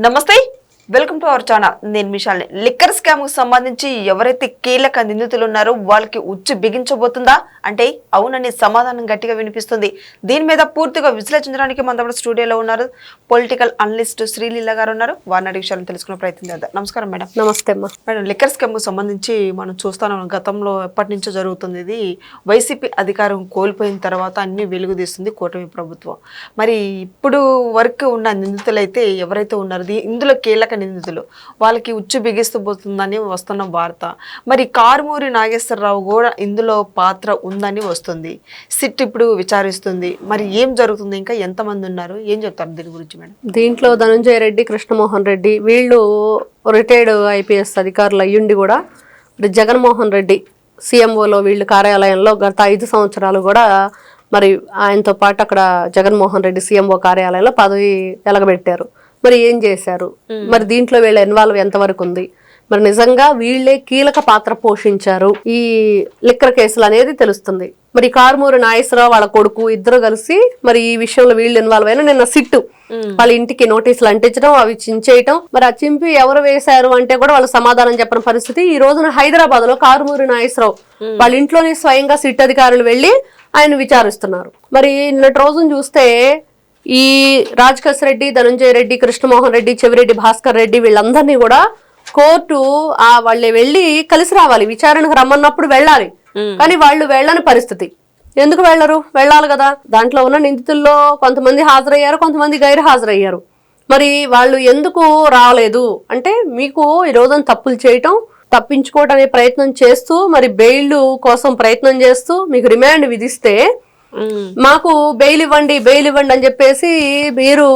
నమస్తే welcome to our channel. నేను మిషాల్ని. Liquor scam కు సంబంధించి ఎవరైతే కీలక నిందితులు ఉన్నారో వాళ్ళకి ఉచ్చు బిగించబోతుందా అంటే అవునని సమాధానం గట్టిగా వినిపిస్తుంది. దీని మీద పూర్తిగా విశ్లేషించడానికి మన దగ్గర స్టూడియోలో ఉన్నారు పొలిటికల్ అనలిస్ట్ శ్రీలీల గారు ఉన్నారు. వారిని అడిగే విషయాలను తెలుసుకునే ప్రయత్నం చేద్దాం. నమస్కారం మేడం. నమస్తే అమ్మా. మేడం, లిక్కర్ స్కామ్ కు సంబంధించి మనం చూస్తాం, గతంలో ఎప్పటి నుంచో జరుగుతుంది. ఇది వైసీపీ అధికారం కోల్పోయిన తర్వాత అన్ని వెలుగు తీస్తుంది కూటమి ప్రభుత్వం. మరి ఇప్పుడు వరకు ఉన్న నిందితులైతే ఎవరైతే ఉన్నారో ఇందులో కీలక నిందితులు వాళ్ళకి ఉచ్చు బిగిస్తబోతుందని వస్తున్న వార్త. మరి కారుమూరి నాగేశ్వరరావు కూడా ఇందులో పాత్ర ఉందని వస్తుంది. సిట్ ఇప్పుడు విచారిస్తుంది. మరి ఏం జరుగుతుంది, ఇంకా ఎంతమంది ఉన్నారు, ఏం చెప్తారు దీని గురించి మేడం? దీంట్లో ధనంజయ రెడ్డి, కృష్ణమోహన్ రెడ్డి వీళ్ళు రిటైర్డ్ ఐపీఎస్ అధికారులు అయ్యుండి కూడా జగన్మోహన్ రెడ్డి సీఎంఓలో వీళ్ళు కార్యాలయంలో గత 5 సంవత్సరాలు కూడా మరి ఆయనతో పాటు అక్కడ జగన్మోహన్ రెడ్డి సీఎంఓ కార్యాలయంలో పదవి ఎలగబెట్టారు. మరి ఏం చేశారు, మరి దీంట్లో వీళ్ళ ఇన్వాల్వ్ ఎంతవరకు ఉంది, మరి నిజంగా వీళ్ళే కీలక పాత్ర పోషించారు ఈ లిక్కర్ కేసులు అనేది తెలుస్తుంది. మరి కారుమూరి నాగేశ్వరరావు వాళ్ళ కొడుకు ఇద్దరు కలిసి మరి ఈ విషయంలో వీళ్ళు ఇన్వాల్వ్ అయినా నిన్న సిట్టు వాళ్ళ ఇంటికి నోటీసులు అంటించడం, అవి చించేయటం, మరి ఆ చింపి ఎవరు వేశారు అంటే కూడా వాళ్ళు సమాధానం చెప్పిన పరిస్థితి. ఈ రోజున హైదరాబాద్ లో కారుమూరి నాగేశ్వరరావు వాళ్ళ ఇంట్లోనే స్వయంగా సిట్ అధికారులు వెళ్లి ఆయన విచారిస్తున్నారు. మరి నిన్నటి రోజున చూస్తే ఈ రాజకేశ్ రెడ్డి, ధనంజయ రెడ్డి, కృష్ణమోహన్ రెడ్డి, చెవిరెడ్డి భాస్కర్ రెడ్డి వీళ్ళందరినీ కూడా కోర్టు వాళ్ళే వెళ్ళి కలిసి రావాలి, విచారణకు రమ్మన్నప్పుడు వెళ్ళాలి. కానీ వాళ్ళు వెళ్ళని పరిస్థితి. ఎందుకు వెళ్ళరు? వెళ్ళాలి కదా. దాంట్లో ఉన్న నిందితుల్లో కొంతమంది హాజరయ్యారు, కొంతమంది గైరు హాజరయ్యారు. మరి వాళ్ళు ఎందుకు రాలేదు అంటే మీకు ఈ రోజున తప్పులు చేయటం, తప్పించుకోవటం అనే ప్రయత్నం చేస్తూ మరి బెయిల్ కోసం ప్రయత్నం చేస్తూ మీకు రిమాండ్ విధిస్తే మాకు బెయిల్ ఇవ్వండి అని చెప్పేసి మీరు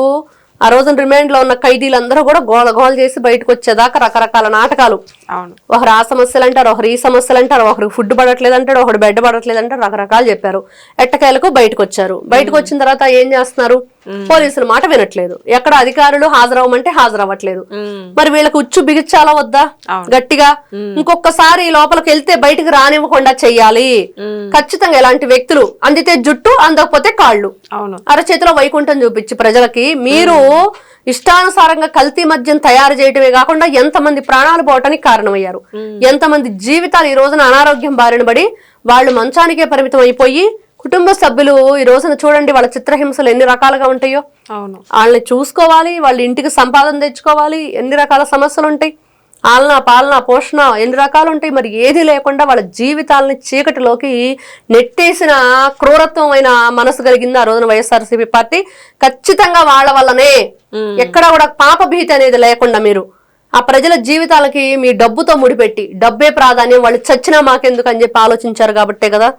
ఆ రోజున రిమాండ్ లో ఉన్న ఖైదీలందరూ కూడా గోల చేసి బయటకు వచ్చేదాకా రకరకాల నాటకాలు. ఒకరు ఆ సమస్యలు అంటారు, ఒకరు ఈ సమస్యలు అంటారు, ఒకరు ఫుడ్ పడట్లేదు అంటాడు, ఒకరు బెడ్ పడట్లేదు అంటారు, రకరకాలు చెప్పారు. ఎట్టకేలకు బయటకు వచ్చారు. బయటకు వచ్చిన తర్వాత ఏం చేస్తున్నారు? పోలీసుల మాట వినట్లేదు. ఎక్కడ అధికారులు హాజరవ్వమంటే హాజరవ్వట్లేదు. మరి వీళ్ళకి ఉచ్చు బిగించాలా వద్దా గట్టిగా? ఇంకొకసారి లోపలికి వెళ్తే బయటకు రానివ్వకుండా చెయ్యాలి. ఖచ్చితంగా ఇలాంటి వ్యక్తులు అందితే జుట్టు, అందకపోతే కాళ్ళు, అరచేతిలో వైకుంఠం చూపించి ప్రజలకి మీరు ఇష్టానుసారంగా కల్తీ మద్యం తయారు చేయటమే కాకుండా ఎంతమంది ప్రాణాలు పోవటానికి కారణమయ్యారు, ఎంతమంది జీవితాలు ఈ రోజున అనారోగ్యం బారిన పడి వాళ్ళు మంచానికే పరిమితం అయిపోయి కుటుంబ సభ్యులు ఈ రోజున చూడండి వాళ్ళ చిత్రహింసలు ఎన్ని రకాలుగా ఉంటాయో. వాళ్ళని చూసుకోవాలి, వాళ్ళ ఇంటికి సంపాదన తెచ్చుకోవాలి, ఎన్ని రకాల సమస్యలు ఉంటాయి, ఆలన పాలన పోషణ ఎన్ని రకాలు ఉంటాయి. మరి ఏది లేకుండా వాళ్ళ జీవితాలని చీకటిలోకి నెట్టేసిన క్రూరత్వమైన మనసు కలిగింది ఆ రోజున వైఎస్ఆర్సీపీ పార్టీ. ఖచ్చితంగా వాళ్ళ వల్లనే ఎక్కడ కూడా పాప భీతి అనేది లేకుండా మీరు ఆ ప్రజల జీవితాలకి మీ డబ్బుతో ముడిపెట్టి, డబ్బే ప్రాధాన్యం, వాళ్ళు చచ్చినా మాకెందుకు అని చెప్పి ఆలోచించారు కాబట్టే కదా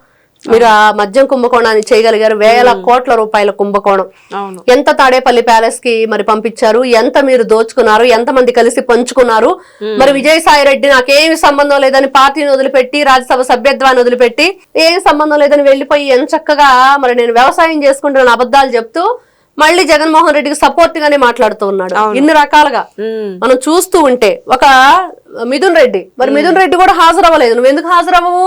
మీరు ఆ మద్యం కుంభకోణాన్ని చేయగలిగారు. వేల కోట్ల రూపాయల కుంభకోణం ఎంత తాడేపల్లి ప్యాలెస్ కి మరి పంపించారు, ఎంత మీరు దోచుకున్నారు, ఎంతమంది కలిసి పంచుకున్నారు. మరి విజయసాయి రెడ్డి నాకేమి సంబంధం లేదని పార్టీని వదిలిపెట్టి, రాజ్యసభ సభ్యత్వాన్ని వదిలిపెట్టి, ఏం సంబంధం లేదని వెళ్లిపోయి ఎంత చక్కగా మరి నేను వ్యవసాయం చేసుకుంటున్న అబద్ధాలు చెప్తూ మళ్ళీ జగన్మోహన్ రెడ్డికి సపోర్ట్ గానే మాట్లాడుతూ ఉన్నాడు. ఇన్ని రకాలుగా మనం చూస్తూ ఉంటే ఒక మిథున్ రెడ్డి, మరి మిథున్ రెడ్డి కూడా హాజరవ్వలేదు. నువ్వు ఎందుకు హాజరవ్వవు?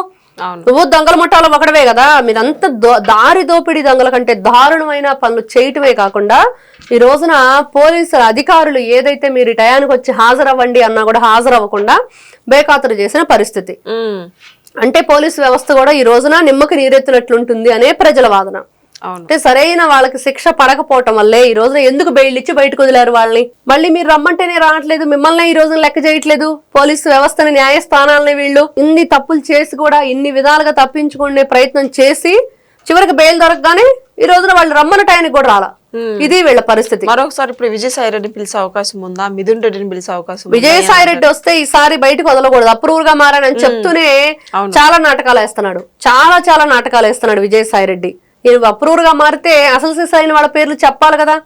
నువ్వు దొంగల ముఠాలో ఒకడవే కదా. మీరంతా దారి దోపిడీ దొంగల కంటే దారుణమైన పనులు చేయటమే కాకుండా ఈ రోజున పోలీసుల అధికారులు ఏదైతే మీరు టయానికి వచ్చి హాజరవ్వండి అన్నా కూడా హాజరవ్వకుండా బేఖాతరు చేసిన పరిస్థితి. అంటే పోలీసు వ్యవస్థ కూడా ఈ రోజున నిమ్మకి నీరెత్తినట్లుంటుంది అనే ప్రజల వాదన. అంటే సరైన వాళ్ళకి శిక్ష పడకపోవటం వల్లే ఈ రోజున ఎందుకు బెయిల్ ఇచ్చి బయటకు వదిలారు వాళ్ళని. మళ్ళీ మీరు రమ్మంటేనే రావట్లేదు, మిమ్మల్ని ఈ రోజున లెక్క చేయట్లేదు, పోలీసు వ్యవస్థని న్యాయస్థానాలని వీళ్ళు ఇన్ని తప్పులు చేసి కూడా ఇన్ని విధాలుగా తప్పించుకునే ప్రయత్నం చేసి చివరికి బెయిల్ దొరకగానే ఈ రోజున వాళ్ళు రమ్మన్న టైంకి కూడా రాలా. ఇది వీళ్ళ పరిస్థితి. మరొకసారి ఇప్పుడు విజయసాయి రెడ్డి పిలిచే అవకాశం ఉందా? మిథున్ రెడ్డిని పిలిచే అవకాశం? విజయసాయి రెడ్డి వస్తే ఈసారి బయటకు వదలకూడదు, అప్రూవల్ గా మారని చెప్తూనే చాలా నాటకాలు వేస్తున్నాడు, చాలా నాటకాలు వేస్తున్నాడు విజయసాయి రెడ్డి. ఈయన అప్రూవర్ గా మారితే అసలు అయిన వాళ్ళ పేర్లు చెప్పాలి కదా.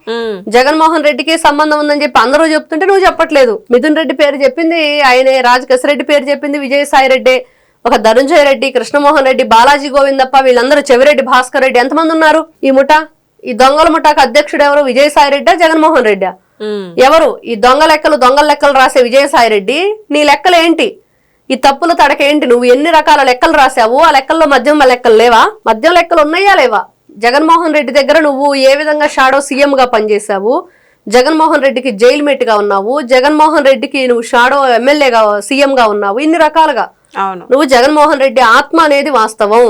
జగన్మోహన్ రెడ్డికి సంబంధం ఉందని చెప్పి అందరూ చెప్తుంటే నువ్వు చెప్పట్లేదు. మిథున్ రెడ్డి పేరు చెప్పింది ఆయనే, రాజకేశ్ రెడ్డి పేరు చెప్పింది విజయసాయి రెడ్డి, ఒక ధనంజయ రెడ్డి, కృష్ణమోహన్ రెడ్డి, బాలాజీ గోవిందప్ప, వీళ్ళందరూ చెవిరెడ్డి భాస్కర్ రెడ్డి, ఎంతమంది ఉన్నారు ఈ ముఠా? ఈ దొంగల ముఠాకు అధ్యక్షుడు ఎవరు? విజయసాయి రెడ్డా, జగన్మోహన్ రెడ్డా? ఎవరు ఈ దొంగల లెక్కలు రాసే విజయసాయి రెడ్డి? నీ లెక్కలు ఏంటి? ఈ తప్పుల తడకేంటి? నువ్వు ఎన్ని రకాల లెక్కలు రాసావు? ఆ లెక్కల్లో మద్యం లెక్కలు లేవా? మద్యం లెక్కలు ఉన్నాయా లేవా? జగన్మోహన్ రెడ్డి దగ్గర నువ్వు ఏ విధంగా షాడో సీఎం గా పనిచేశావు, జగన్మోహన్ రెడ్డికి జైలు మేట్గా ఉన్నావు, జగన్మోహన్ రెడ్డికి నువ్వు షాడో ఎమ్మెల్యేగా సీఎంగా ఉన్నావు, ఇన్ని రకాలుగా అవును. నువ్వు జగన్మోహన్ రెడ్డి ఆత్మ అనేది వాస్తవం.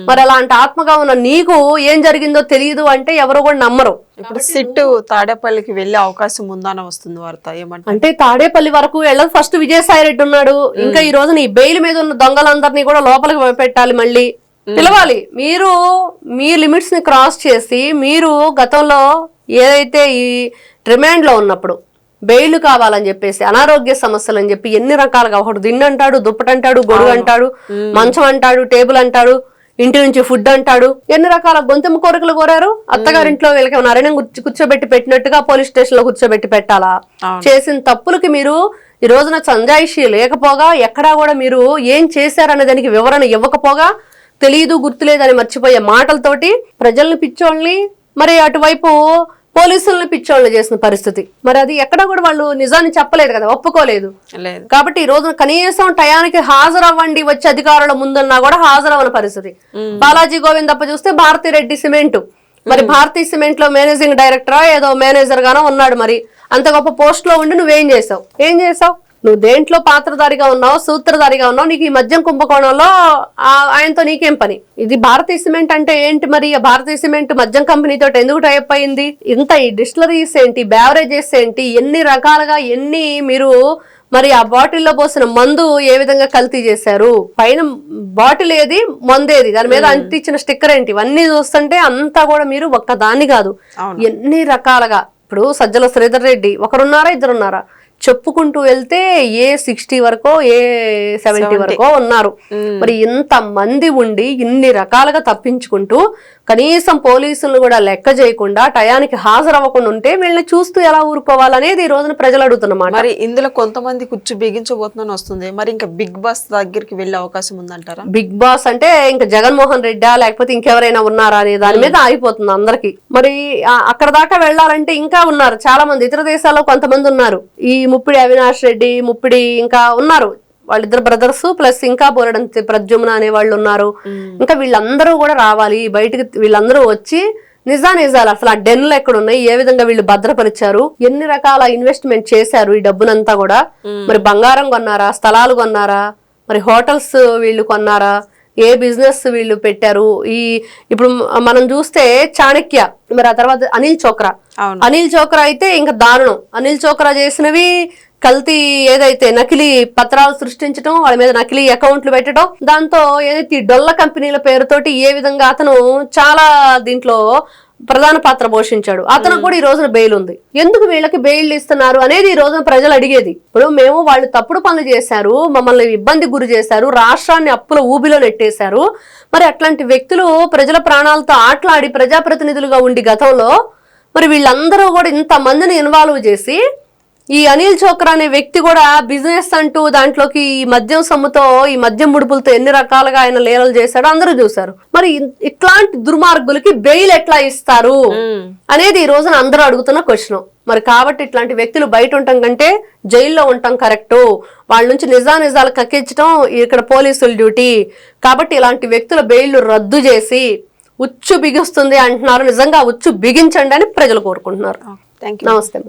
మరి అలాంటి ఆత్మగా ఉన్న నీకు ఏం జరిగిందో తెలియదు అంటే ఎవరు కూడా నమ్మరు. ఇప్పుడు సిట్టు తాడేపల్లికి వెళ్ళే అవకాశం ఉందని వస్తుంది వార్త, ఏమంటే అంటే తాడేపల్లి వరకు వెళ్ళదు. ఫస్ట్ విజయసాయి రెడ్డి ఉన్నాడు, ఇంకా ఈ రోజు నీ బెయిల్ మీద ఉన్న దొంగలందరినీ కూడా లోపలికి పెట్టాలి, మళ్ళీ పిలవాలి. మీరు మీ లిమిట్స్ ని క్రాస్ చేసి మీరు గతంలో ఏదైతే ఈ రిమాండ్ లో ఉన్నప్పుడు బెయిల్ కావాలని చెప్పేసి అనారోగ్య సమస్యలు అని చెప్పి ఎన్ని రకాలుగా, ఒకటి దిండు అంటాడు, దుప్పటి అంటాడు, గొడుగు అంటాడు, మంచం అంటాడు, టేబుల్ అంటాడు, ఇంటి నుంచి ఫుడ్ అంటాడు, ఎన్ని రకాల గొంతెమ్మ కోరికలు కోరారు. అత్తగారింట్లో వీళ్ళకి అరణ్యం కూర్చోబెట్టి పెట్టినట్టుగా పోలీస్ స్టేషన్ లో కూర్చోబెట్టి పెట్టాలా? చేసిన తప్పులకి మీరు ఈ రోజున సంజాయిషి లేకపోగా, ఎక్కడా కూడా మీరు ఏం చేశారనే దానికి వివరణ ఇవ్వకపోగా, తెలియదు గుర్తులేదని మర్చిపోయే మాటలతోటి ప్రజల్ని పిచ్చోళ్ళని, మరి అటువైపు పోలీసులను పిచ్చోళ్ళు చేసిన పరిస్థితి. మరి అది ఎక్కడ కూడా వాళ్ళు నిజాన్ని చెప్పలేదు కదా, ఒప్పుకోలేదు. కాబట్టి ఈ రోజున కనీసం టయానికి హాజరవ్వండి వచ్చి అధికారుల ముందున్నా కూడా హాజరవ్వని పరిస్థితి. బాలాజీ గోవిందప్ప చూస్తే భారతీ రెడ్డి సిమెంట్, మరి భారతీ సిమెంట్ లో మేనేజింగ్ డైరెక్టరా ఏదో మేనేజర్ గానో ఉన్నాడు. మరి అంత గొప్ప పోస్ట్ లో ఉండి నువ్వేం చేసావు? ఏం చేసావు? నువ్వు దేంట్లో పాత్రధారిగా ఉన్నావు, సూత్రధారిగా ఉన్నావు? నీకు ఈ మద్యం కుంభకోణంలో ఆయనతో నీకేం పని? ఇది భారతీయ సిమెంట్ అంటే ఏంటి? మరి భారతీయ సిమెంట్ మద్యం కంపెనీతో ఎందుకు టైప్ అయింది? ఇంత ఈ డిస్టిలరీస్ ఏంటి, బ్యావరేజెస్ ఏంటి, ఎన్ని రకాలుగా ఎన్ని మీరు మరి ఆ బాటిల్లో పోసిన మందు ఏ విధంగా కల్తీ చేశారు? పైన బాటిల్ ఏది, మందేది, దాని మీద అంటించిన స్టిక్కర్ ఏంటి, ఇవన్నీ చూస్తుంటే అంతా కూడా మీరు ఒక్కదాన్ని కాదు ఎన్ని రకాలుగా. ఇప్పుడు సజ్జల శ్రీధర్ రెడ్డి ఒకరున్నారా, ఇద్దరున్నారా? చెప్పుకుంటూ వెళ్తే ఏ 60 వరకో ఏ 70 వరకో ఉన్నారు. మరి ఇంత మంది ఉండి ఇన్ని రకాలుగా తప్పించుకుంటూ కనీసం పోలీసులను కూడా లెక్క చేయకుండా టయానికి హాజరవ్వకుండా ఉంటే వీళ్ళని చూస్తూ ఎలా ఊరుకోవాలనేది ఈ రోజున ప్రజలు అడుగుతున్నమాట. మరి ఇందులో కొంతమంది కుచ్చు బిగించబోతుందని వస్తుంది. మరి ఇంకా బిగ్ బాస్ దగ్గరికి వెళ్ళే అవకాశం ఉందంటారా? బిగ్ బాస్ అంటే ఇంకా జగన్మోహన్ రెడ్డా లేకపోతే ఇంకెవరైనా ఉన్నారా అనే దాని మీద ఆగిపోతుంది అందరికి. మరి అక్కడ దాకా వెళ్లాలంటే ఇంకా ఉన్నారు చాలా మంది, ఇతర దేశాల్లో కొంతమంది ఉన్నారు. ఈ ముప్పిడి అవినాష్ రెడ్డి, ముప్పిడి ఇంకా ఉన్నారు, వాళ్ళిద్దరు బ్రదర్స్ ప్లస్ ఇంకా బోలెడంత ప్రద్యుమ్న అనే వాళ్ళు ఉన్నారు. ఇంకా వీళ్ళందరూ కూడా రావాలి బయటికి, వీళ్ళందరూ వచ్చి నిజాలు అసలు ఆ డెన్లు ఎక్కడ ఉన్నాయి, ఏ విధంగా వీళ్ళు భద్రపరిచారు, ఎన్ని రకాల ఇన్వెస్ట్మెంట్ చేశారు ఈ డబ్బునంతా కూడా. మరి బంగారం కొన్నారా, స్థలాలు కొన్నారా, మరి హోటల్స్ వీళ్ళు కొన్నారా, ఏ బిజినెస్ వీళ్ళు పెట్టారు? ఇప్పుడు మనం చూస్తే చాణక్య, మరి ఆ తర్వాత అనిల్ చోక్రా అయితే ఇంకా దారుణం. అనిల్ చోక్రా చేసినవి కల్తీ, ఏదైతే నకిలీ పత్రాలు సృష్టించడం, వాళ్ళ మీద నకిలీ అకౌంట్లు పెట్టడం, దాంతో ఏదైతే డొల్ల కంపెనీల పేరుతోటి ఏ విధంగా అతను చాలా దీంట్లో ప్రధాన పాత్ర పోషించాడు. అతను కూడా ఈ రోజున బెయిల్ ఉంది. ఎందుకు వీళ్ళకి బెయిల్ ఇస్తున్నారు అనేది ఈ రోజున ప్రజలు అడిగేది. ఇప్పుడు మేము వాళ్ళు తప్పుడు పనులు చేశారు, మమ్మల్ని ఇబ్బంది గురి చేశారు, రాష్ట్రాన్ని అప్పుల ఊబిలో నెట్టేశారు. మరి అట్లాంటి వ్యక్తులు ప్రజల ప్రాణాలతో ఆటలాడి ప్రజాప్రతినిధులుగా ఉండి గతంలో మరి వీళ్ళందరూ కూడా ఇంత మందిని ఇన్వాల్వ్ చేసి, ఈ అనిల్ చోక్రా అనే వ్యక్తి కూడా బిజినెస్ అంటూ దాంట్లోకి ఈ మద్యం సొమ్ముతో, ఈ మద్యం ముడుపులతో ఎన్ని రకాలుగా ఆయన లీలలు చేశాడో అందరూ చూశారు. మరి ఇట్లాంటి దుర్మార్గులకి బెయిల్ ఎట్లా ఇస్తారు అనేది ఈ రోజున అందరూ అడుగుతున్న క్వశ్చన్. మరి కాబట్టి ఇట్లాంటి వ్యక్తులు బయట ఉండటం కంటే జైల్లో ఉండటం కరెక్టు. వాళ్ళ నుంచి నిజాలు కక్కించడం ఇక్కడ పోలీసుల డ్యూటీ. కాబట్టి ఇలాంటి వ్యక్తుల బెయిల్ రద్దు చేసి ఉచ్చు బిగిస్తుంది అంటున్నారు. నిజంగా ఉచ్చు బిగించండి అని ప్రజలు కోరుకుంటున్నారు. థాంక్యూ. నమస్తే.